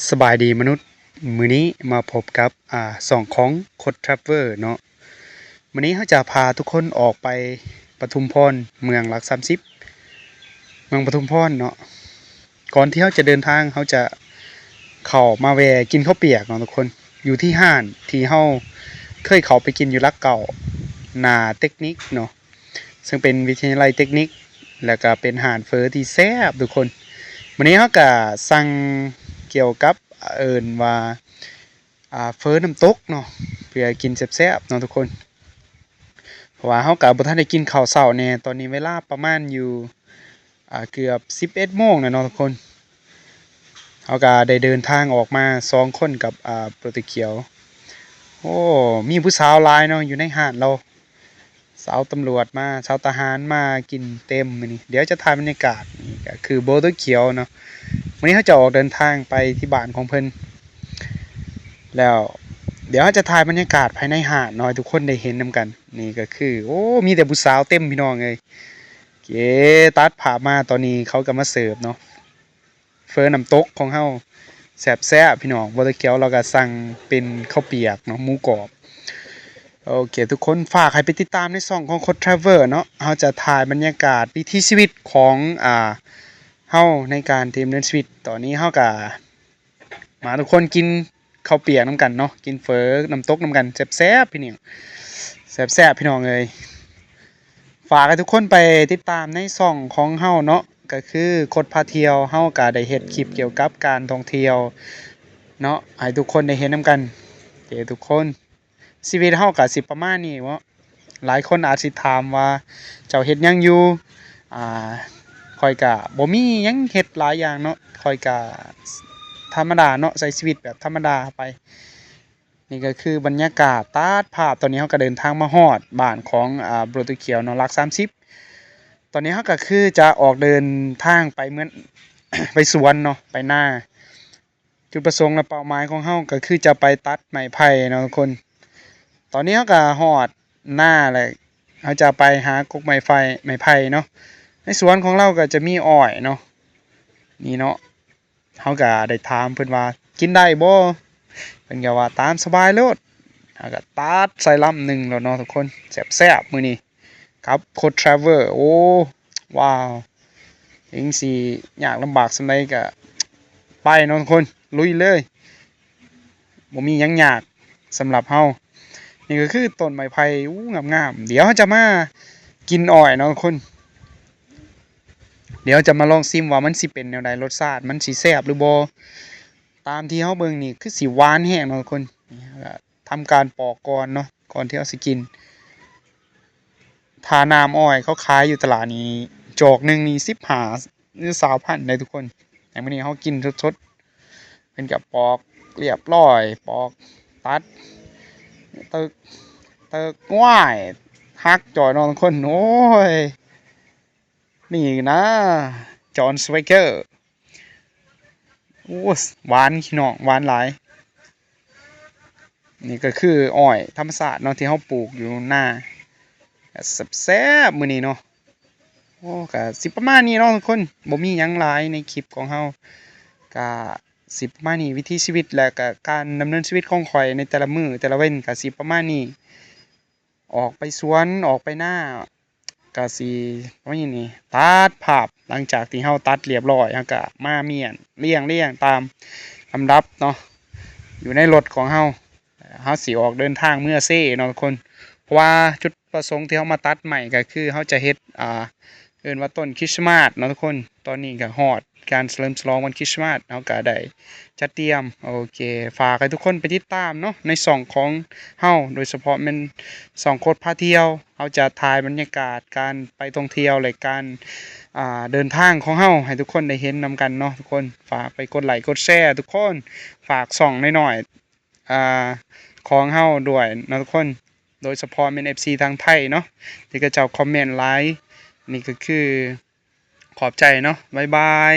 สบายดีมนุษย์มื้อนี้มาพบกับสองของคดทราเวอร์เนาะมื้อนี้เขาจะพาทุกคนออกไปปทุมพรเมืองหลัก30เมืองปทุมพรเนาะก่อนที่เขาจะเดินทางเขาจะเข้ามาแวะกินข้าวเปียกเนาะทุกคนอยู่ที่ห้านที่เขาเคยเข้าไปกินอยู่ลักเก่าหน้าเทคนิคเนาะซึ่งเป็นวิทยาลัยเทคนิคแล้วก็เป็นอาหารเฟอที่แซ่บทุกคนมื้อนี้เขาก็สั่งเกี่ยวกับว่าเฟอน้ำตกเนาะเพื่อกินแซ่บๆเนาะทุกคนเพราะว่าเฮาก็บ่ทันได้กินข้าวเช้าแน่ตอนนี้เวลาประมาณอยู่เกือบ11โมงแล้วเนาะทุกคนเฮาก็ได้เดินทางออกมา2คนกับโปรตุเกียวโอ้มีผู้สาวหลายเนาะอยู่ในห้านเราสาวตำรวจมาสาวทหารมากินเต็มมื้อนี้เดี๋ยวจะถ่ายบรรยากาศนี่ก็คือโบโตเขียวเนาะวันนี้เขาจะออกเดินทางไปที่บ้านของเพิ่นแล้วเดี๋ยวจะถ่ายบรรยากาศภายในหาดหน่อยทุกคนได้เห็นนำกันนี่ก็คือโอ้มีแต่ผู้สาวเต็มพี่น้องเลยเก๋ตัดผ่ามาตอนนี้เขาก็มาเสิร์ฟเนาะเฟอน้ำตกของเฮาแซ่บๆพี่น้องบ่ได้เกี่ยวเราก็สั่งเป็นข้าวเปียกเนาะหมูกรอบโอเคทุกคนฝากให้ไปติดตามในช่องของโคดทราเวอร์เนาะเฮาจะถ่ายบรรยากาศวิถีชีวิตของเฮาในการดำเนินชีวิตตอนนี้เฮาก็มาทุกคนกินข้าวเปียกน้ำกันเนาะกินเฟอน้ำตกน้ำกันแซ่บๆพี่น้องแซ่บๆพี่น้องเลยฝากให้ทุกคนไปติดตามในช่องของเฮาเนาะก็คือคดพาเที่ยวเฮาก็ได้เฮ็ดคลิปเกี่ยวกับการท่องเที่ยวเนาะให้ทุกคนได้เห็นนำกันเด้ทุกคนชีวิตเฮาก็สิประมาณนี้เนาะหลายคนอาจสิถามว่าเจ้าเฮ็ดหยังอยู่อ่าข้อยก็บ่มีหยังเฮ็ดหลายอย่างเนาะข้อยก็ธรรมดาเนาะใช้ชีวิตแบบธรรมดาไปนี่ก็คือบรรยากาศตัดภาพตอนนี้เราก็เดินทางมาฮอดบ้านของโปรตุเกียวเนาะหลัก30ตอนนี้เราก็คือจะออกเดินทางไปเหมือน ไปสวนเนาะไปหน้าจุดประสงค์และเป้าหมายของเราก็คือจะไปตัดไม้ไผ่เนาะทุกคนตอนนี้เราก็ฮอดหน้าเลยเราจะไปหากกไม้ไผ่เนาะในสวนของเราก็จะมีอ้อยเนาะนี่เนาะเขาก็ได้ถามเพิ่นว่ากินได้บ่เพิ่นก็ว่าตามสบายโลดเขาก็ตัดใส่ลำหนึ่งแล้วเนาะทุกคนแซ่บๆมื้อนี้ครับโคดทราเวอร์โอ้ว้าวถึงสิยากลำบากส่ำใดก็ไปเนาะทุกคนลุยเลยบ่มีหยังยากสำหรับเฮานี่ก็คือต้นไม้ไผ่อู้งามๆเดี๋ยวเราจะมากินอ้อยเนาะทุกคนเดี๋ยวจะมาลองซิมว่ามันสิเป็นแนวใดรสชาติมันสิแซ่บหรือบ่ตามที่เฮาเบิ่งนี่คือสิหวานแฮงเนาะทุกคนนี่ก็ทำการปอกก่อนเนาะก่อนที่เราสิกินถ้าน้ำอ้อยเขาขายอยู่ตลาดนี้จอกหนึงนี่15หรือ20,000ได้ทุกคนแต่มื้อนี้เฮากินสดๆเป็นกับปอกเรียบร้อยปอกตัดตึกว้ายฮักจ่อยเนาะทุกคนโอ้ยนี่นะจอห์นสเวเกอร์ โอ้หวานพี่น้องหวานหลายนี่ก็คืออ้อยธรรมชาติเนาะที่เฮาปลูกอยู่หน้าก็แซ่บๆมื้อนี้เนาะโอ้ก็สิประมาณนี้เนาะทุกคนบ่มีหยังหลายในคลิปของเฮาก็สิประมาณนี้วิถีชีวิตและก็การดำเนินชีวิตของข้อยในแต่ละมื้อแต่ละเว้นก็สิประมาณนี้ออกไปสวนออกไปนาก็สิประมาณนี้ตัดภาพหลังจากที่เฮาตัดเรียบร้อยเฮาก็มาเมียนเรียงตามลำดับเนาะอยู่ในรถของเฮาสิออกเดินทางเมื่อเซ่เนาะทุกคนเพราะว่าจุดประสงค์ที่เฮามาตัดใหม่ก็คือเฮาจะเฮ็ดเอิ้นว่าต้นคริสต์มาสเนาะทุกคนตอนนี้ก็ฮอดการเฉลิมฉลองวันคริสต์มาสเฮาก็ได้จัดเตรียมโอเคฝากให้ทุกคนไปติดตามเนาะในช่องของเฮาโดยเฉพาะแม่นช่องโคดพาเที่ยวเฮาจะถ่ายบรรยากาศการไปท่องเที่ยวและการเดินทางของเฮาให้ทุกคนได้เห็นนำกันเนาะทุกคนฝากไปกดไลค์กดแชร์ทุกคนฝากส่องน้อยๆของเฮาด้วยเนาะทุกคนโดยเฉพาะเป็น FC ทางไทยเนาะที่ก็เจ้าคอมเมนต์ไลค์นี่ก็คือขอบใจเนาะบ๊ายบาย